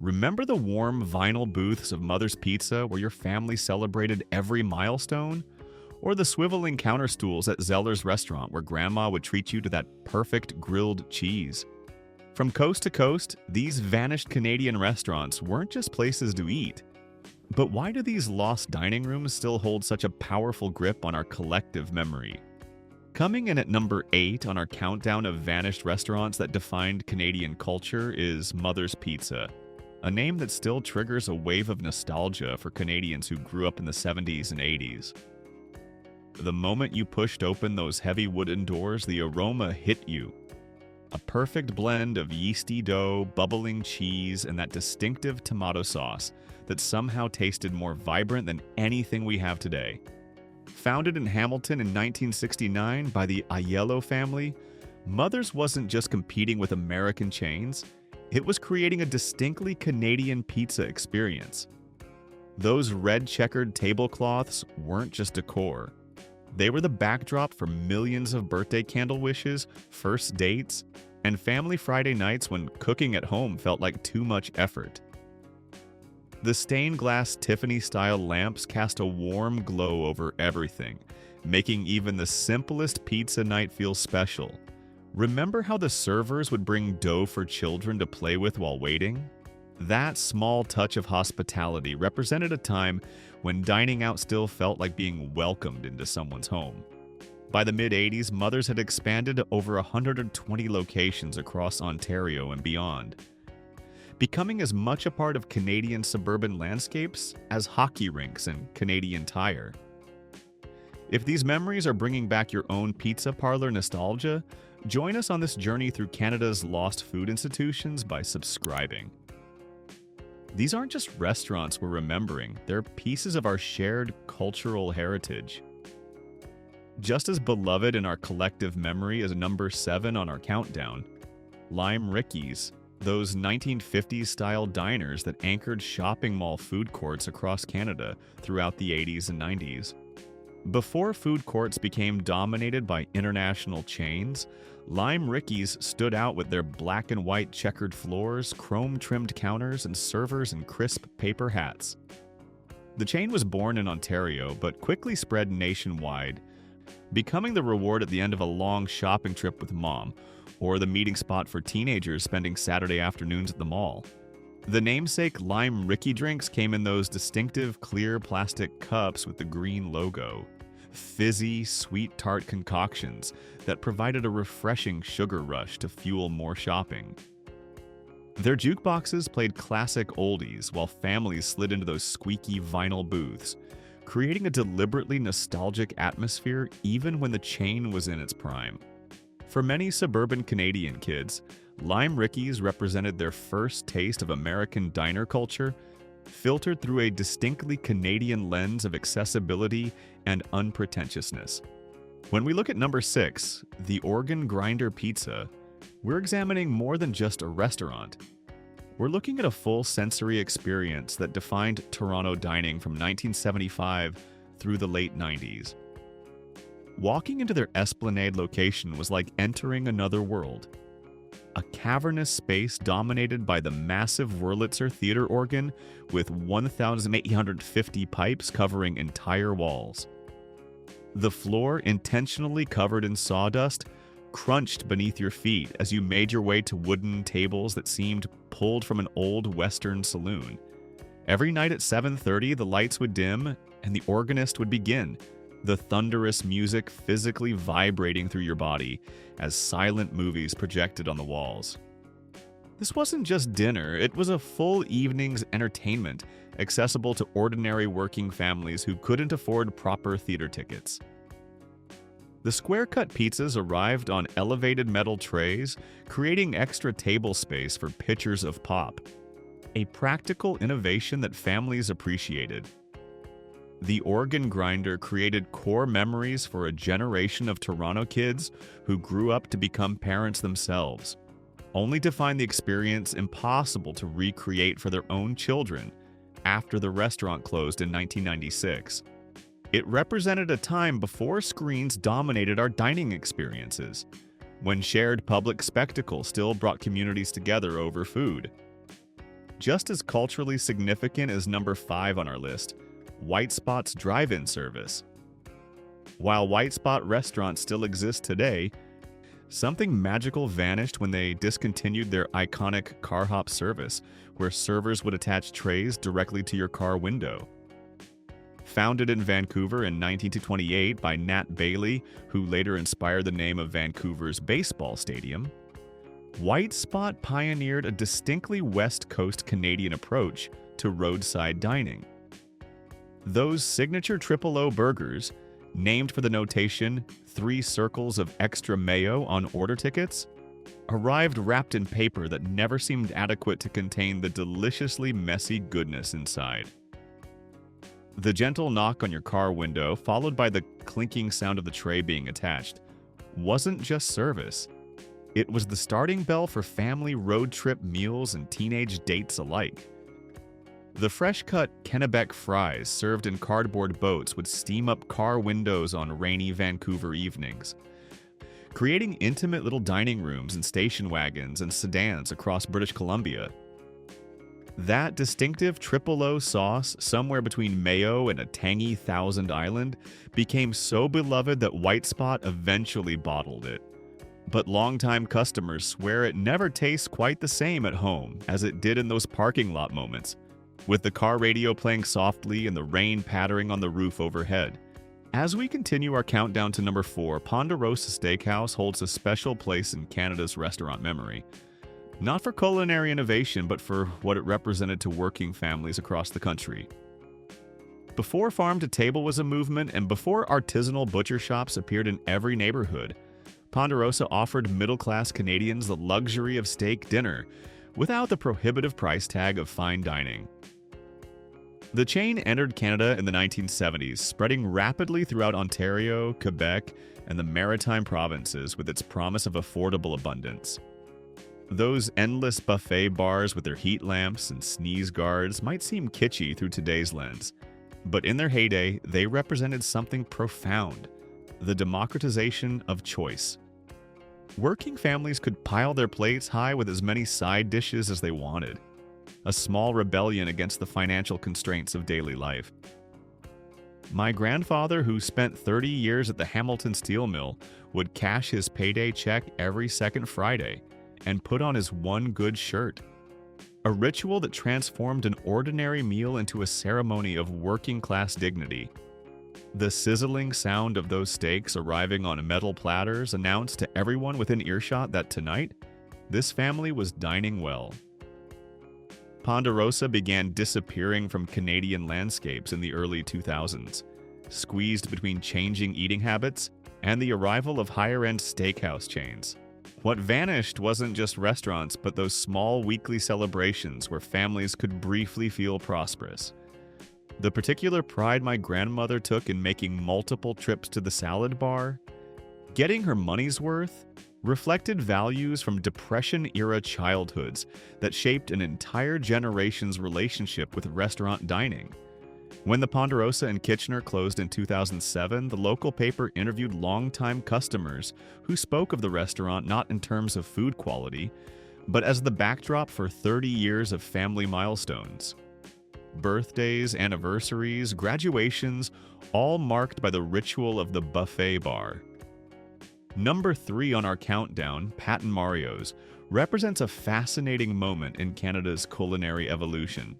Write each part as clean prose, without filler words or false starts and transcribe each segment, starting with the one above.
Remember the warm vinyl booths of Mother's Pizza where your family celebrated every milestone? Or the swiveling counter stools at Zellers Restaurant where Grandma would treat you to that perfect grilled cheese? From coast to coast, these vanished Canadian restaurants weren't just places to eat. But why do these lost dining rooms still hold such a powerful grip on our collective memory? Coming in at number 8 on our countdown of vanished restaurants that defined Canadian culture is Mother's Pizza, a name that still triggers a wave of nostalgia for Canadians who grew up in the 70s and 80s. The moment you pushed open those heavy wooden doors, the aroma hit you. A perfect blend of yeasty dough, bubbling cheese, and that distinctive tomato sauce that somehow tasted more vibrant than anything we have today. Founded in Hamilton in 1969 by the Aiello family, Mother's wasn't just competing with American chains, it was creating a distinctly Canadian pizza experience. Those red checkered tablecloths weren't just decor. They were the backdrop for millions of birthday candle wishes, first dates, and family Friday nights when cooking at home felt like too much effort. The stained glass Tiffany-style lamps cast a warm glow over everything, making even the simplest pizza night feel special. Remember how the servers would bring dough for children to play with while waiting? That small touch of hospitality represented a time when dining out still felt like being welcomed into someone's home. By the mid-80s, Mother's had expanded to over 120 locations across Ontario and beyond, becoming as much a part of Canadian suburban landscapes as hockey rinks and Canadian Tire. If these memories are bringing back your own pizza parlor nostalgia, join us on this journey through Canada's lost food institutions by subscribing. These aren't just restaurants we're remembering, they're pieces of our shared cultural heritage. Just as beloved in our collective memory as number 7 on our countdown, Lime Ricky's, those 1950s-style diners that anchored shopping mall food courts across Canada throughout the 80s and 90s. Before food courts became dominated by international chains, Lime Ricky's stood out with their black and white checkered floors, chrome-trimmed counters, and servers in crisp paper hats. The chain was born in Ontario, but quickly spread nationwide, becoming the reward at the end of a long shopping trip with mom, or the meeting spot for teenagers spending Saturday afternoons at the mall. The namesake Lime Ricky drinks came in those distinctive clear plastic cups with the green logo. Fizzy, sweet tart concoctions that provided a refreshing sugar rush to fuel more shopping. Their jukeboxes played classic oldies while families slid into those squeaky vinyl booths, creating a deliberately nostalgic atmosphere even when the chain was in its prime. For many suburban Canadian kids, Lime Ricky's represented their first taste of American diner culture, filtered through a distinctly Canadian lens of accessibility and unpretentiousness. When we look at number 6, the Organ Grinder Pizza, we're examining more than just a restaurant. We're looking at a full sensory experience that defined Toronto dining from 1975 through the late 90s. Walking into their Esplanade location was like entering another world. A cavernous space dominated by the massive Wurlitzer theater organ with 1,850 pipes covering entire walls. The floor, intentionally covered in sawdust, crunched beneath your feet as you made your way to wooden tables that seemed pulled from an old Western saloon. Every night at 7:30, the lights would dim and the organist would begin, the thunderous music physically vibrating through your body as silent movies projected on the walls. This wasn't just dinner, it was a full evening's entertainment, accessible to ordinary working families who couldn't afford proper theater tickets. The square-cut pizzas arrived on elevated metal trays, creating extra table space for pitchers of pop, a practical innovation that families appreciated. The Organ Grinder created core memories for a generation of Toronto kids who grew up to become parents themselves, only to find the experience impossible to recreate for their own children after the restaurant closed in 1996. It represented a time before screens dominated our dining experiences, when shared public spectacle still brought communities together over food. Just as culturally significant as number 5 on our list, White Spot's drive-in service. While White Spot restaurants still exist today, something magical vanished when they discontinued their iconic car hop service, where servers would attach trays directly to your car window. Founded in Vancouver in 1928 by Nat Bailey, who later inspired the name of Vancouver's baseball stadium, White Spot pioneered a distinctly West Coast Canadian approach to roadside dining. Those signature Triple O burgers, named for the notation 3 circles of extra mayo on order tickets, arrived wrapped in paper that never seemed adequate to contain the deliciously messy goodness inside. The gentle knock on your car window, followed by the clinking sound of the tray being attached, wasn't just service. It was the starting bell for family road trip meals and teenage dates alike. The fresh-cut Kennebec fries served in cardboard boats would steam up car windows on rainy Vancouver evenings, creating intimate little dining rooms and station wagons and sedans across British Columbia. That distinctive Triple O sauce, somewhere between mayo and a tangy Thousand Island, became so beloved that White Spot eventually bottled it. But longtime customers swear it never tastes quite the same at home as it did in those parking lot moments, with the car radio playing softly and the rain pattering on the roof overhead. As we continue our countdown to number 4, Ponderosa Steakhouse holds a special place in Canada's restaurant memory. Not for culinary innovation, but for what it represented to working families across the country. Before farm to table was a movement, and before artisanal butcher shops appeared in every neighborhood, Ponderosa offered middle-class Canadians the luxury of steak dinner without the prohibitive price tag of fine dining. The chain entered Canada in the 1970s, spreading rapidly throughout Ontario, Quebec, and the Maritime provinces with its promise of affordable abundance. Those endless buffet bars with their heat lamps and sneeze guards might seem kitschy through today's lens, but in their heyday, they represented something profound: the democratization of choice. Working families could pile their plates high with as many side dishes as they wanted, a small rebellion against the financial constraints of daily life. My grandfather, who spent 30 years at the Hamilton Steel Mill, would cash his payday check every second Friday and put on his one good shirt. A ritual that transformed an ordinary meal into a ceremony of working-class dignity. The sizzling sound of those steaks arriving on metal platters announced to everyone within earshot that tonight, this family was dining well. Ponderosa began disappearing from Canadian landscapes in the early 2000s, squeezed between changing eating habits and the arrival of higher-end steakhouse chains. What vanished wasn't just restaurants, but those small weekly celebrations where families could briefly feel prosperous. The particular pride my grandmother took in making multiple trips to the salad bar, getting her money's worth, reflected values from Depression-era childhoods that shaped an entire generation's relationship with restaurant dining. When the Ponderosa in Kitchener closed in 2007, the local paper interviewed longtime customers who spoke of the restaurant not in terms of food quality, but as the backdrop for 30 years of family milestones. Birthdays, anniversaries, graduations, all marked by the ritual of the buffet bar. Number 3 on our countdown, Pat and Mario's, represents a fascinating moment in Canada's culinary evolution.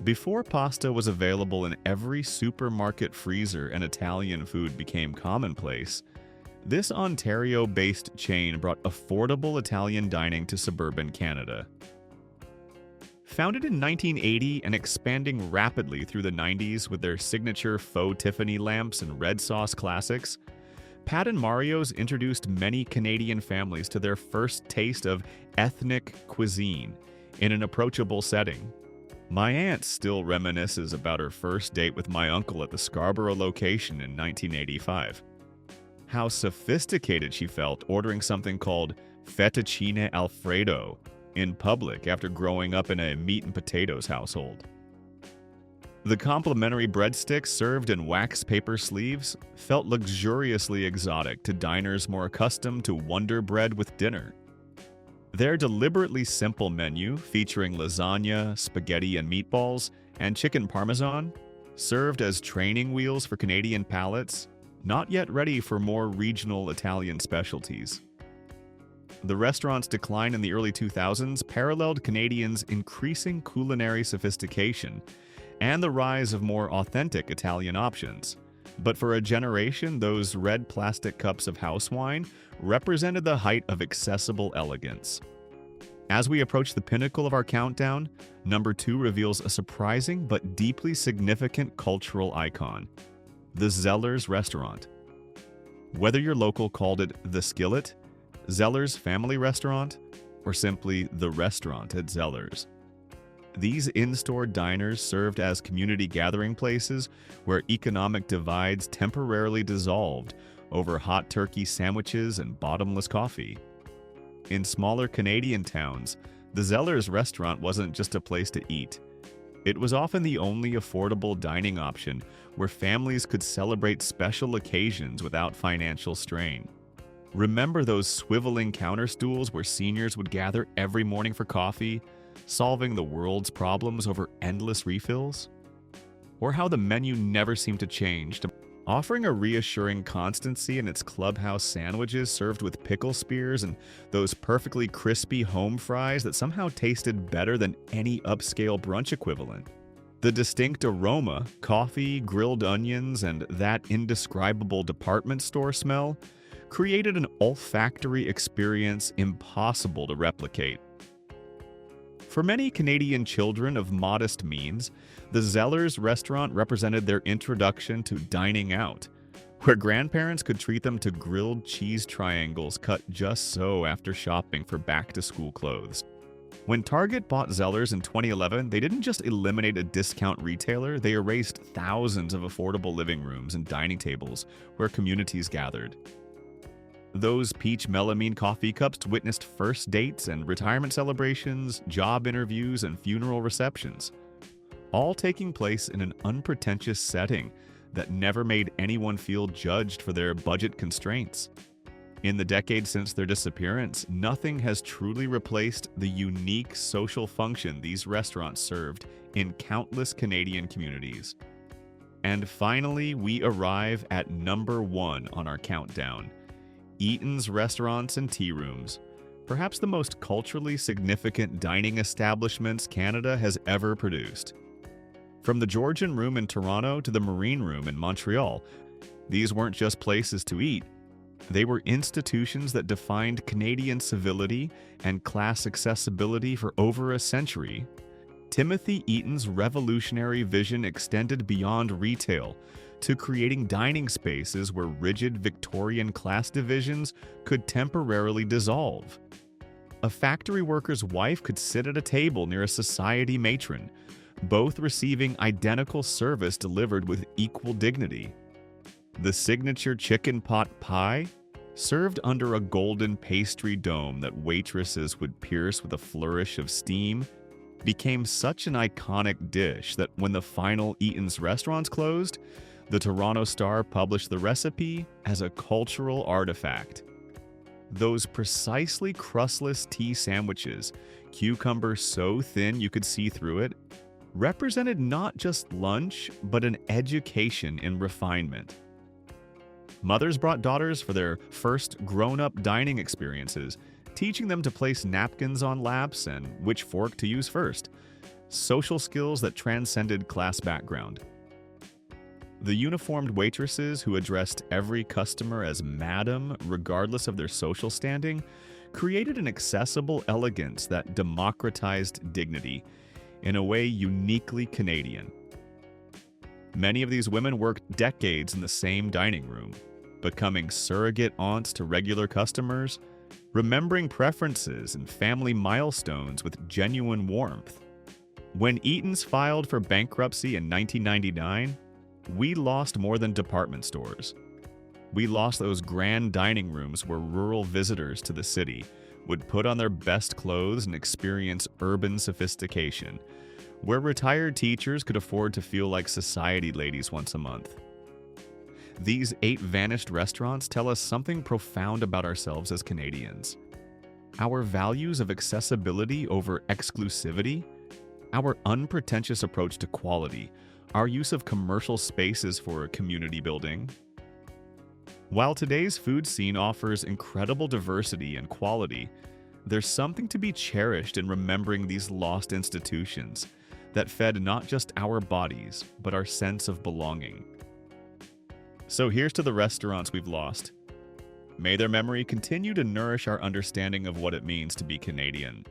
Before pasta was available in every supermarket freezer and Italian food became commonplace, this Ontario-based chain brought affordable Italian dining to suburban Canada. Founded in 1980 and expanding rapidly through the 90s with their signature faux Tiffany lamps and red sauce classics, Pat and Mario's introduced many Canadian families to their first taste of ethnic cuisine in an approachable setting. My aunt still reminisces about her first date with my uncle at the Scarborough location in 1985. How sophisticated she felt ordering something called fettuccine alfredo in public after growing up in a meat and potatoes household. The complimentary breadsticks served in wax paper sleeves felt luxuriously exotic to diners more accustomed to Wonder Bread with dinner. Their deliberately simple menu, featuring lasagna, spaghetti and meatballs, and chicken parmesan, served as training wheels for Canadian palates, not yet ready for more regional Italian specialties. The restaurant's decline in the early 2000s paralleled Canadians' increasing culinary sophistication and the rise of more authentic Italian options. But for a generation, those red plastic cups of house wine represented the height of accessible elegance. As we approach the pinnacle of our countdown, number 2 reveals a surprising but deeply significant cultural icon: the Zellers Restaurant. Whether your local called it the Skillet, Zellers Family Restaurant, or simply the restaurant at Zellers, these in-store diners served as community gathering places where economic divides temporarily dissolved over hot turkey sandwiches and bottomless coffee. In smaller Canadian towns, the Zellers Restaurant wasn't just a place to eat. It was often the only affordable dining option where families could celebrate special occasions without financial strain. Remember those swiveling counter stools where seniors would gather every morning for coffee, solving the world's problems over endless refills? Or how the menu never seemed to change, offering a reassuring constancy in its clubhouse sandwiches served with pickle spears and those perfectly crispy home fries that somehow tasted better than any upscale brunch equivalent. The distinct aroma, coffee, grilled onions, and that indescribable department store smell created an olfactory experience impossible to replicate. For many Canadian children of modest means, the Zellers Restaurant represented their introduction to dining out, where grandparents could treat them to grilled cheese triangles cut just so after shopping for back-to-school clothes. When Target bought Zellers in 2011, they didn't just eliminate a discount retailer, they erased thousands of affordable living rooms and dining tables where communities gathered. Those peach melamine coffee cups witnessed first dates and retirement celebrations, job interviews, and funeral receptions, all taking place in an unpretentious setting that never made anyone feel judged for their budget constraints. In the decades since their disappearance, nothing has truly replaced the unique social function these restaurants served in countless Canadian communities. And finally, we arrive at number 1 on our countdown: Eaton's Restaurants and Tea Rooms, perhaps the most culturally significant dining establishments Canada has ever produced. From the Georgian Room in Toronto to the Marine Room in Montreal, these weren't just places to eat. They were institutions that defined Canadian civility and class accessibility for over a century. Timothy Eaton's revolutionary vision extended beyond retail to creating dining spaces where rigid Victorian class divisions could temporarily dissolve. A factory worker's wife could sit at a table near a society matron, both receiving identical service delivered with equal dignity. The signature chicken pot pie, served under a golden pastry dome that waitresses would pierce with a flourish of steam, became such an iconic dish that when the final Eaton's Restaurants closed, the Toronto Star published the recipe as a cultural artifact. Those precisely crustless tea sandwiches, cucumber so thin you could see through it, represented not just lunch, but an education in refinement. Mothers brought daughters for their first grown-up dining experiences, teaching them to place napkins on laps and which fork to use first, social skills that transcended class background. The uniformed waitresses who addressed every customer as madam, regardless of their social standing, created an accessible elegance that democratized dignity in a way uniquely Canadian. Many of these women worked decades in the same dining room, becoming surrogate aunts to regular customers, remembering preferences and family milestones with genuine warmth. When Eaton's filed for bankruptcy in 1999, we lost more than department stores. We lost those grand dining rooms where rural visitors to the city would put on their best clothes and experience urban sophistication, where retired teachers could afford to feel like society ladies once a month. These 8 vanished restaurants tell us something profound about ourselves as Canadians. Our values of accessibility over exclusivity, our unpretentious approach to quality, our use of commercial spaces for community building. While today's food scene offers incredible diversity and quality, there's something to be cherished in remembering these lost institutions that fed not just our bodies, but our sense of belonging. So here's to the restaurants we've lost. May their memory continue to nourish our understanding of what it means to be Canadian.